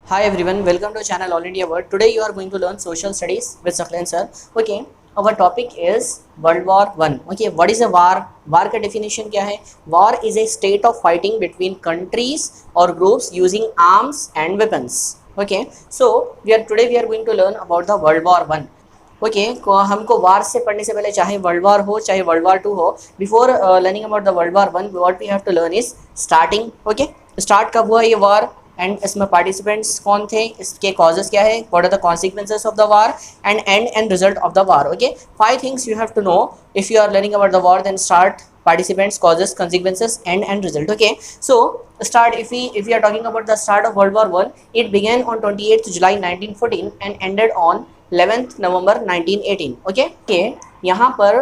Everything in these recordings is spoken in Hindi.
Hi everyone, welcome to channel All India World. Today you are going to learn social studies with Saklan sir. Okay, our topic is World War One. Okay, what is a war? War का definition क्या है? War is a state of fighting between countries or groups using arms and weapons. Okay, so we are going to learn about the World War One. Okay हमको वार से पढ़ने से पहले चाहे वर्ल्ड वार हो चाहे वर्ल्ड वार टू हो, before learning about the world war one what we have to learn is starting. Okay, start कब हुआ ये वार एंड इसमें पार्टिसिपेंट्स कौन थे, इसके कॉजेस क्या है, what are the consequences of the war and result of the war. Okay, 5 things you have to know if you are learning about the war. Then start, participants, causes, consequences and result. Okay, so start, if we are talking about the start of World War One, it began on 28th July 1914 and ended on 11th November 1918. Okay, यहाँ पर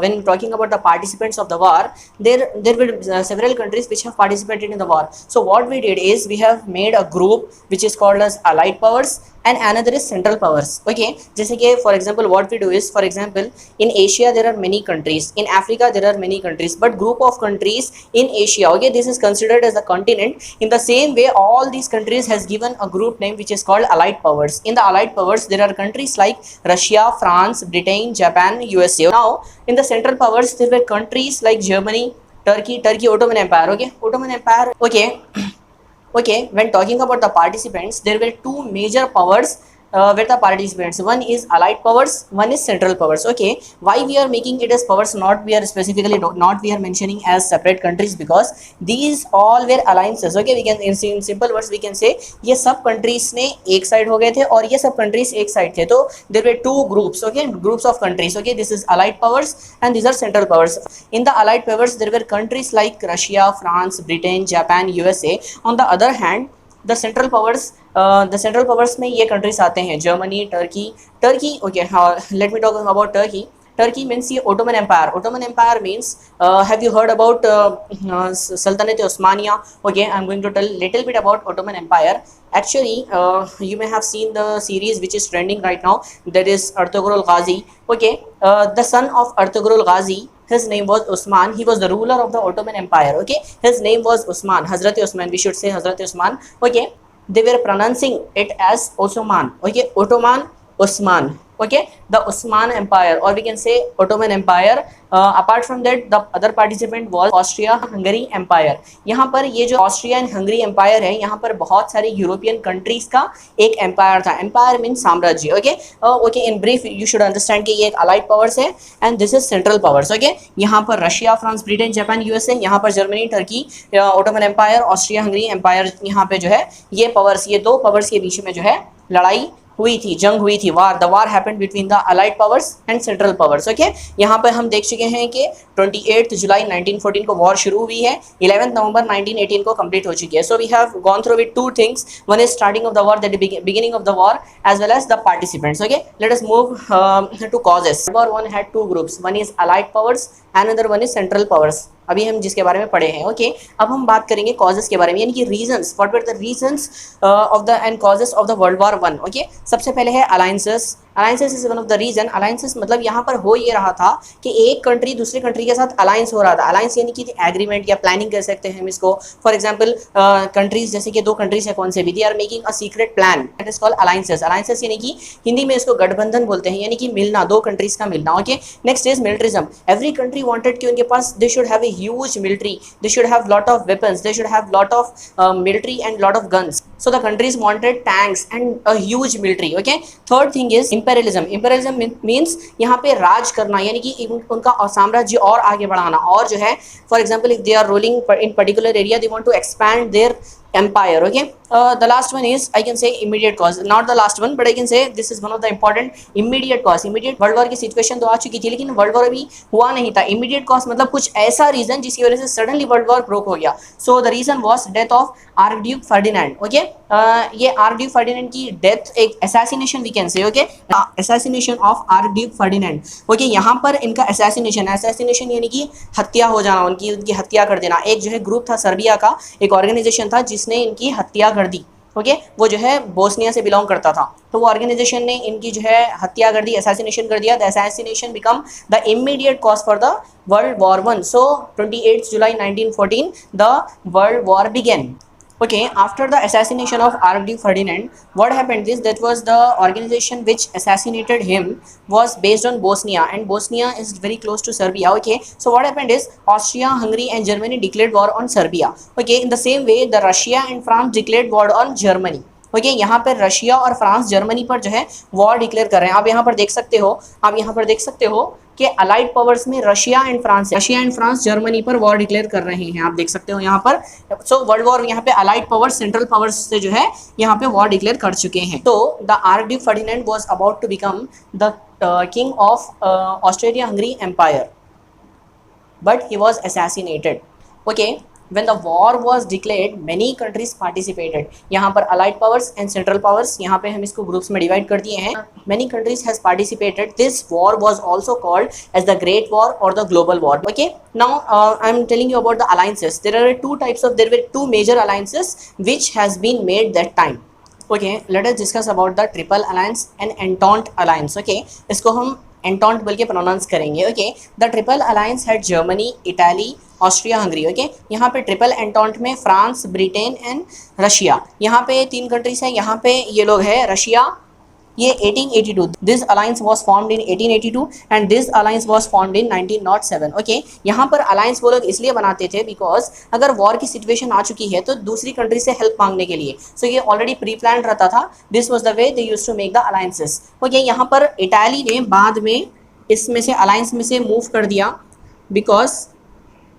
when talking about the participants of the war, there were several countries which have participated in the war. So what we did is we have made a group which is called as allied powers and another is central powers. Okay, जैसे कि for example what we do is, for example in Asia there are many countries, in Africa there are many countries, but group of countries in Asia, okay, this is considered as the continent. In the same way all these countries has given a group name which is called allied powers. In the allied powers there are countries like Russia, France, Britain, Japan, USA. Now in the central powers there were countries like Germany, Turkey, Ottoman Empire. Okay, Ottoman Empire. Okay, when talking about the participants, there were two major powers with the participants. One is allied powers, one is central powers. Okay, why we are making it as powers, not we are specifically not we are mentioning as separate countries, because these all were alliances. Okay, we can in simple words we can say ये सब countries ने एक side हो गए थे और ये सब countries एक side थे, तो there were two groups. Okay, groups of countries. Okay, this is allied powers and these are central powers. In the allied powers there were countries like Russia, France, Britain, Japan, USA. On the other hand the central powers में ये countries आते हैं Germany, Turkey. Okay, let me talk about Turkey means ये Ottoman Empire means have you heard about Sultanate Osmania? Okay, I'm going to tell little bit about Ottoman Empire. Actually you may have seen the series which is trending right now, that is Ertugrul Ghazi. Okay, the son of Ertugrul Ghazi, his name was Usman. He was the ruler of the Ottoman Empire. Okay, his name was Usman, Hazrat Usman, we should say Hazrat Usman. Okay, they were pronouncing it as Osman. Okay, Ottoman, Usman. Okay, the Osman Empire, or we can say Ottoman Empire. Apart from that the other participant was Austria-Hungary Empire. यहाँ पर ये जो Austria and Hungary Empire है, यहाँ पर बहुत सारे यूरोपियन कंट्रीज का एक एम्पायर था. एम्पायर मीन साम्राज्य. Okay, in brief you should understand कि ये एक अलाइड पावर्स है and this is central powers. Okay, यहाँ पर Russia, France, Britain, Japan, USA, यहाँ पर Germany, Turkey, Ottoman empire, Austria Hungary empire. यहाँ पे जो है ये पावर्स, ये दो पावर्स के बीच में जो है लड़ाई हुई थी, जंग हुई थी, war. The war happened between the allied powers and central powers. Okay, यहाँ पर हम देख चुके हैं कि 28 जुलाई 1914 को वॉर शुरू हुई है, 11 नवंबर 1918 को कंप्लीट हो चुकी है. So we have gone through with two things. One is starting of the war, that is beginning of the war, as well as the participants. Okay, let us move to causes. War one had two groups, one is allied powers and other one is central powers, अभी हम जिसके बारे में पढ़े हैं. ओके, अब हम बात करेंगे कॉजेस के बारे में, यानी कि reasons, what were the reasons of the and causes of the world war one. Okay, सबसे पहले है alliances. Alliances is one of the reason. Alliances मतलब यहाँ पर हो ये रहा था कि एक कंट्री दूसरे कंट्री के साथ अलायंस हो रहा था. अलायंस यानी कि एग्रीमेंट या प्लानिंग कह सकते हैं हम इसको. फॉर एग्जांपल कंट्रीज, जैसे कि दो कंट्रीज है कौन से भी, they are making a secret plan, that is called alliances. Alliances यानी कि हिंदी में इसको गठबंधन बोलते हैं, यानी कि मिलना, दो कंट्रीज का मिलना. Okay, next is militarism. Every country wanted कि उनके पास they should have a huge military, they should have lot of weapons, they should have lot of military and lot of guns. So the countries wanted tanks and a huge military. Okay, third thing is imperialism means यहाँ पे राज करना, यानी कि उनका साम्राज्य और आगे बढ़ाना, और जो है for example if they are ruling in particular area they want to expand their empire. Okay, the last one is I can say immediate cause, not the last one but I can say this is one of the important immediate cause. immediate world war की सिचुएशन तो आ चुकी थी लेकिन वर्ल्ड वॉर अभी हुआ नहीं था. immediate cause मतलब कुछ ऐसा रीजन जिसकी वजह से सडनली वर्ल्ड वॉर ब्रोक हो गया. So the reason was death of archduke Ferdinand. Okay, ये आर्कड्यूक फर्डिनेंड की डेथ, एक assassination we can say. Okay, assassination of archduke Ferdinand. Okay, यहाँ पर इनका असैसिनेशन यानी कि हत्या हो जाना, उनकी हत्या कर देना. एक जो है ग्रुप था सर्बिया का, एक ऑर्गेनाइजेशन था जिसने इनकी हत्या कर दी. ओके, वो जो है बोस्निया से बिलोंग करता था, तो वो ऑर्गेनाइजेशन ने इनकी जो है हत्या कर दी, असैसिनेशन कर दिया. The assassination become the immediate cause for the world war one. So 28 July 1914 the world war began. Okay, after the assassination of Archduke Ferdinand, what happened is that was the organization which assassinated him was based on Bosnia, and Bosnia is very close to Serbia. Okay, so what happened is Austria, Hungary and Germany declared war on Serbia. Okay, in the same way the Russia and France declared war on Germany. Okay यहाँ पर रशिया और फ्रांस जर्मनी पर जो है वॉर डिक्लेयर कर रहे हैं। आप यहाँ पर देख सकते हो, आप यहाँ पर देख सकते हो कि अलाइड पावर्स में रशिया एंड फ्रांस जर्मनी पर वॉर डिक्लेयर कर रहे हैं। आप देख सकते हो यहाँ पर, सो वर्ल्ड वॉर यहाँ पे अलाइड पावर्स सेंट्रल पावर्स से जो है यहाँ पे वॉर डिक्लेयर कर चुके हैं। तो the archduke Ferdinand was about to become the king of Australia Hungary empire, but he was assassinated. Okay, when the war was declared many countries participated. यहाँ पर allied powers and central powers, यहाँ पे हम इसको groups में divide कर दिए हैं. Many countries has participated. This war was also called as the Great War or the Global War. Okay, now I'm telling you about the alliances. There were two major alliances which has been made that time. Okay, let us discuss about the Triple Alliance and Entente Alliance. Okay, इसको हम एंटॉन्ट बोल के प्रोनाउंस करेंगे। Okay, the triple alliance had Germany, Italy, Austria, Hungary. Okay, यहाँ पे ट्रिपल एंटॉन्ट में फ्रांस, ब्रिटेन एंड रशिया, यहाँ पे 3 कंट्रीज हैं। यहाँ पे ये लोग है रशिया, ये 1882, this alliance was formed in 1882 and this alliance was formed in 1907। Okay, यहाँ पर अलायंस वो लोग इसलिए बनाते थे बिकॉज अगर वॉर की सिचुएशन आ चुकी है तो दूसरी कंट्री से हेल्प मांगने के लिए, सो ये ऑलरेडी प्री प्लान रहता था। This was the way they used to make the alliances. Okay, यहाँ पर इटाली ने बाद में इसमें से अलायंस में से मूव कर दिया बिकॉज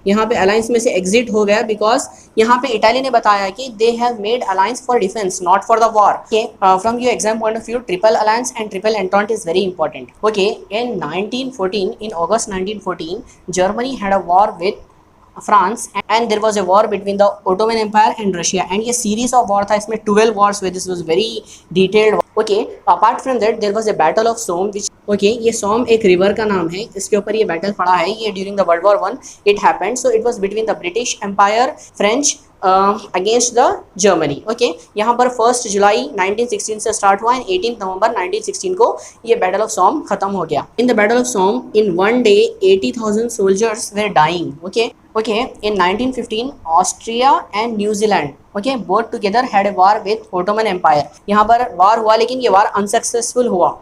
यहाँ पे अलायंस में से एग्जिट हो गया बिकॉज यहाँ पे इटाली ने बताया कि they have made alliance for defence not for the war. From your exam point of view triple alliance and triple entente is very important. Okay, in 1914, in August 1914, Germany had a war with France and there was a war between the Ottoman Empire and Russia, and ये series of war था, इसमें 12 wars where this was very detailed. Okay, apart from that there was a battle of Somme which, okay, ये सोम एक रिवर का नाम है, इसके ऊपर ये बैटल पड़ा है। ये during the world war 1 it happened, so it was between the British empire, French against the Germany. Okay, यहाँ पर 1 जुलाई 1916 से स्टार्ट हुआ एंड 18 नवंबर 1916 को ये बैटल ऑफ सोम खत्म हो गया। In the battle of Somme in one day 80,000 soldiers were dying. Okay, in 1915 Austria and न्यूजीलैंड, okay, both together had a war with Ottoman Empire. यहाँ पर वार हुआ लेकिन ये वार अनसक्सेसफुल हुआ।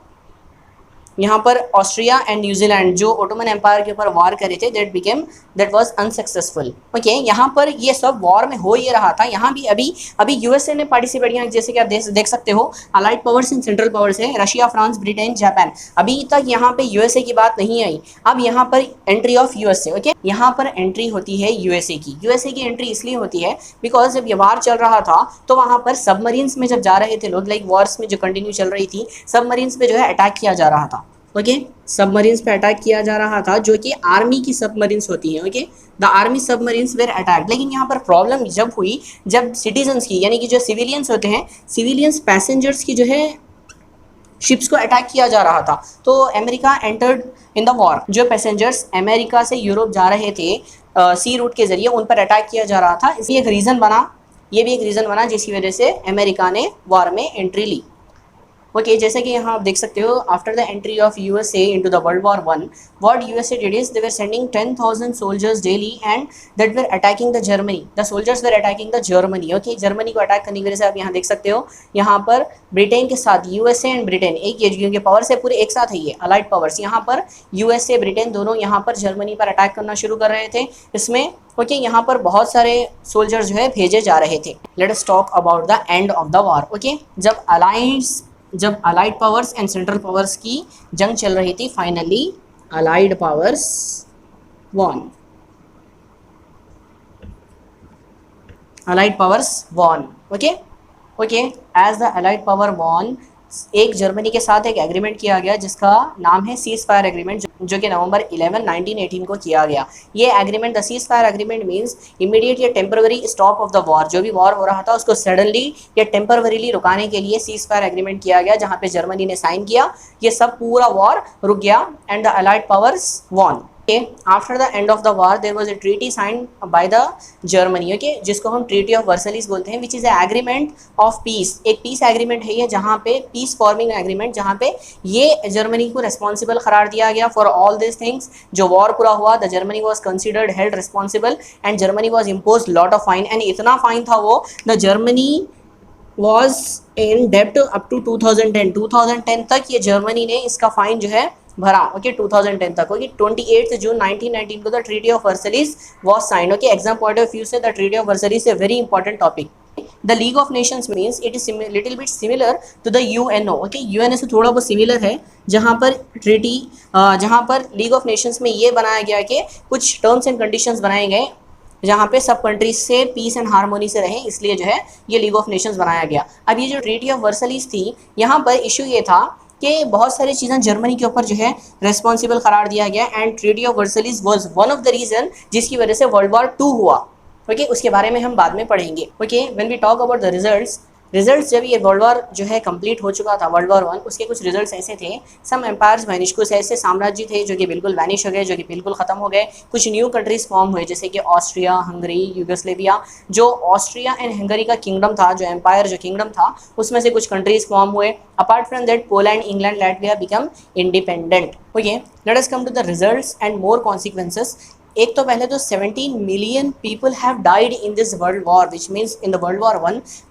यहाँ पर ऑस्ट्रिया एंड न्यूजीलैंड जो ओटोमन एम्पायर के ऊपर वार करे थे, दैट वाज अनसक्सेसफुल। ओके, यहाँ पर ये सब वॉर में हो ये रहा था। यहाँ भी अभी यूएसए ने पार्टिसिपेट किया, जैसे कि आप देख सकते हो allied powers and central powers है रशिया, फ्रांस, ब्रिटेन, जापान। अभी तक यहाँ पे यूएसए की बात नहीं आई। अब यहाँ पर एंट्री ऑफ यूएसए। ओके, यहाँ पर एंट्री होती है यूएसए की एंट्री इसलिए होती है बिकॉज जब ये वार चल रहा था तो वहाँ पर सबमरीन्स में जब जा रहे थे लोग, लाइक वॉर्स में जो कंटिन्यू चल रही थी, सबमरीन्स पे जो है अटैक किया जा रहा था। ओके, सबमरीन्स पे अटैक किया जा रहा था जो कि आर्मी की सबमरीन्स होती हैं। Okay, the army submarines were attack. लेकिन यहाँ पर प्रॉब्लम जब हुई जब सिटीजन्स की, यानी कि जो सिविलियंस होते हैं, सिविलियंस पैसेंजर्स की जो है शिप्स को अटैक किया जा रहा था, तो America entered in the war. जो पैसेंजर्स अमेरिका से यूरोप जा रहे थे सी रूट के जरिए, उन पर अटैक किया जा रहा था। इसलिए एक रीज़न बना, ये भी एक रीज़न बना जिसकी वजह से अमेरिका ने वॉर में एंट्री ली। ओके, जैसे कि यहाँ आप देख सकते हो, after the entry of USA into the world war 1, what USA did is they were sending 10,000 soldiers daily and that were attacking the Germany. The soldiers were attacking the Germany. Okay, Germany को अटैक करने की वजह से आप यहाँ देख सकते हो, यहाँ पर ब्रिटेन के साथ यूएसए एंड ब्रिटेन एक, ये क्योंकि पावर्स है पूरे एक साथ है, ये अलाइड पावर्स, यहाँ पर यूएसए ब्रिटेन दोनों यहाँ पर जर्मनी पर अटैक करना शुरू कर रहे थे इसमें। ओके, यहाँ पर बहुत सारे सोल्जर्स जो है भेजे जा रहे थे। Let us talk about the end of the war. Okay, जब allied powers and central powers की जंग चल रही थी, finally allied powers won. Allied powers won. Okay, as the allied power won, एक जर्मनी के साथ एक एग्रीमेंट किया गया जिसका नाम है सीज फायर एग्रीमेंट, जो कि नवंबर 11, 1918 को किया गया। ये agreement, the cease fire agreement means immediate या temporary stop of the war. जो भी वॉर हो रहा था उसको सडनली या टेम्पररीली रुकाने के लिए सीज फायर एग्रीमेंट किया गया, जहाँ पे जर्मनी ने साइन किया। ये सब पूरा वॉर रुक गया and the allied powers won. Okay. After the end of the war there was a treaty signed by the Germany, okay, जिसको हम ट्रीटी ऑफ वर्सलिस बोलते हैं, which is agreement of peace. एक पीस एग्रीमेंट है ये, जहाँ पे पीस फॉर्मिंग एग्रीमेंट, जहाँ पे ये जर्मनी को रिस्पॉन्सिबल करार दिया गया फॉर ऑल दिस थिंग्स। जो वॉर पूरा हुआ, the Germany was considered held responsible and Germany was impose lot of fine, and इतना फाइन था वो, द जर्मनी वॉज इन डेब्ट अप टू 2010 तक ये जर्मनी ने इसका फाइन जो है भरा, ओके, 2010 तक, ओके। 28 जून 1919 को the treaty of Versailles was sign, okay. Exam point of view से the treaty of Versailles a very important topic. The league of nations means it is little bit similar to the UNO, okay. UNO से थोड़ा बहुत सिमिलर है, जहाँ पर ट्रीटी जहाँ पर लीग ऑफ नेशंस में ये बनाया गया कि कुछ टर्म्स एंड कंडीशंस बनाए गए जहाँ पे सब कंट्रीज से पीस एंड हार्मोनी से रहे, इसलिए जो है ये लीग ऑफ नेशंस बनाया गया। अब ये जो ट्रीटी ऑफ वर्सलिस थी, यहाँ पर इशू ये था कि बहुत सारी चीज़ें जर्मनी के ऊपर जो है रेस्पॉन्सिबल करार दिया गया, and treaty of Versailles was one of the reason जिसकी वजह से वर्ल्ड वॉर 2 हुआ, ओके। उसके बारे में हम बाद में पढ़ेंगे, okay. When we talk about the results जब ये वर्ल्ड वॉर जो है कंप्लीट हो चुका था, वर्ल्ड वॉर 1, उसके कुछ रिजल्ट्स ऐसे थे। सम एम्पायर्स वैनिश, कुछ ऐसे साम्राज्य थे जो कि बिल्कुल वैनिश हो गए, जो कि बिल्कुल ख़त्म हो गए। कुछ न्यू कंट्रीज फॉर्म हुए, जैसे कि ऑस्ट्रिया, हंगरी, यूगोस्लेविया। जो ऑस्ट्रिया एंड हंगरी का किंगडम था, जो एम्पायर जो किंगडम था, उसमें से कुछ कंट्रीज फॉर्म हुए। Apart from that Poland, England, Latvia become independent, okay. Let us come to the results and more consequences. एक तो पहले तो 17 million people have died in this world war, which means in the world war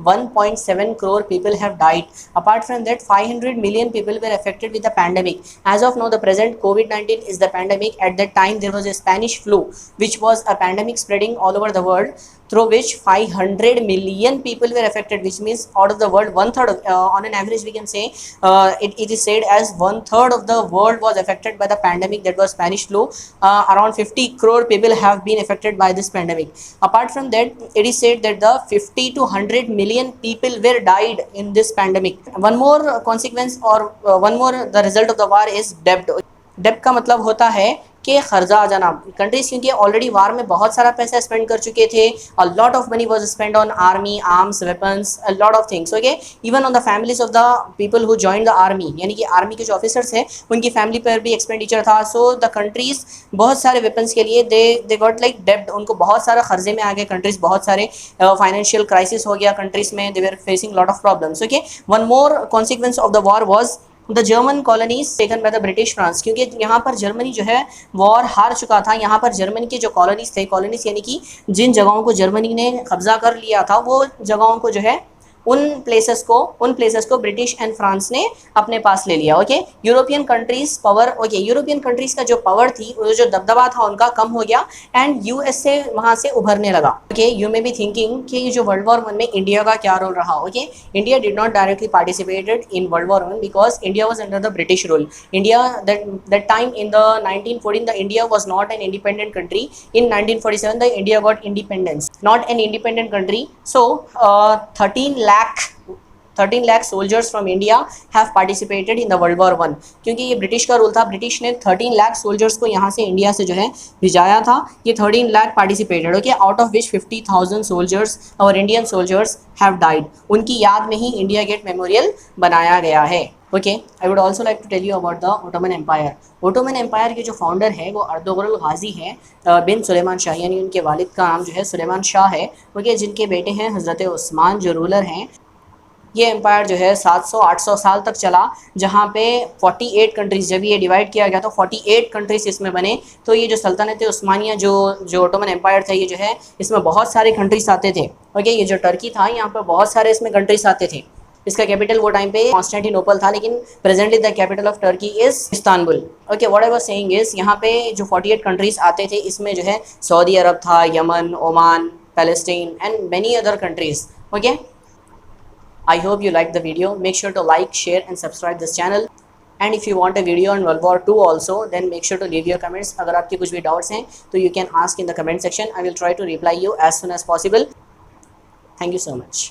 1.7 crore people have died. Apart from that, 500 million people were affected with the pandemic. As of now, the present COVID-19 is the pandemic. At that time, there was a Spanish flu, which was a pandemic spreading all over the world, through which 500 million people were affected, which means out of the world, one third of, on an average we can say, it is said as one third of the world was affected by the pandemic, that was Spanish flu. Around 50 crore people have been affected by this pandemic. Apart from that, it is said that the 50 to 100 million people were died in this pandemic. One more consequence or one more the result of the war is debt. डेब्ट का मतलब होता है कि कर्जा आ जाना। कंट्रीज क्योंकि ऑलरेडी वार में बहुत सारा पैसा स्पेंड कर चुके थे, a lot of money was spend on army, arms, weapons, a lot of things, okay. Even on the families of the people who join the army, यानी कि आर्मी के जो ऑफिसर्स हैं उनकी फैमिली पर भी एक्सपेंडिचर था। सो द कंट्रीज बहुत सारे वेपन्स के लिए दे गॉट लाइक डेब्ट, उनको बहुत सारा कर्जे में आ गए कंट्रीज, बहुत सारे फाइनेंशियल क्राइसिस हो गया कंट्रीज में, they were facing lot of problems, okay. One more consequence of the war was the German colonies taken by the British France, क्योंकि यहाँ पर जर्मनी जो है वॉर हार चुका था। यहाँ पर जर्मनी के जो कॉलोनीज थे, कॉलोनीज यानी कि जिन जगहों को जर्मनी ने कब्जा कर लिया था, वो जगहों को जो है उन प्लेसेस को ब्रिटिश एंड फ्रांस ने अपने पास ले लिया, okay. European countries power, okay, European countries का जो पावर थी, वो जो दबदबा था उनका कम हो गया, एंड यूएसए वहां से उभरने लगा, okay. You may be thinking कि ये जो वर्ल्ड वॉर 1 में इंडिया का क्या रोल रहा, okay. India did not directly participated in world war 1 because India was under the British rule. India that time in the 1914 the India was not an independent country. In 1947 the India got independence, not an independent country. So 13 lakh soldiers from India have participated in the World War 1. क्योंकि ये ब्रिटिश का रूल था, ब्रिटिश ने 13 लाख सोल्जर्स को यहाँ से इंडिया से जो है भिजाया था. ये 13 lakh participated, okay, out of which 50,000 soldiers और इंडियन सोल्जर्स हैव डाइड. उनकी याद में ही इंडिया गेट मेमोरियल बनाया गया है, okay. I would also like to tell you about the Ottoman empire. Ottoman empire के जो फाउंडर है वो अर्तुगरुल गाजी है बिन सुलेमान शाह, यानी उनके वालिद का नाम जो है सुलेमान शाह है, ओके, जिनके बेटे हैं हज़रत उस्मान जो रूलर हैं. ये एम्पायर जो है 700-800 साल तक चला, जहाँ पे 48 कंट्रीज़, जब ये डिवाइड किया गया तो 48 कंट्रीज़ इसमें बने. तो ये जो सल्तनत उस्मानिया जो ओटोमन एम्पायर था, ये जो है इसमें बहुत सारे कंट्रीज़ आते थे, ओके. ये जो टर्की था, यहाँ पर बहुत सारे इसमें कंट्रीज़ आते थे. इसका कैपिटल वो टाइम पे कॉन्स्टेंटिनोपल था, लेकिन presently the capital of Turkey is Istanbul, okay. What I was saying is यहाँ पे जो 48 कंट्रीज़ आते थे, इसमें जो है सऊदी अरब था, Yemen, Oman, Palestine and many other countries, okay. I hope you liked the video. Make sure to like, share and subscribe this channel. And if you want a video on World War II also, then make sure to leave your comments. अगर आपके कुछ भी doubts हैं तो you can ask in the comment section. I will try to reply you as soon as possible. Thank you so much.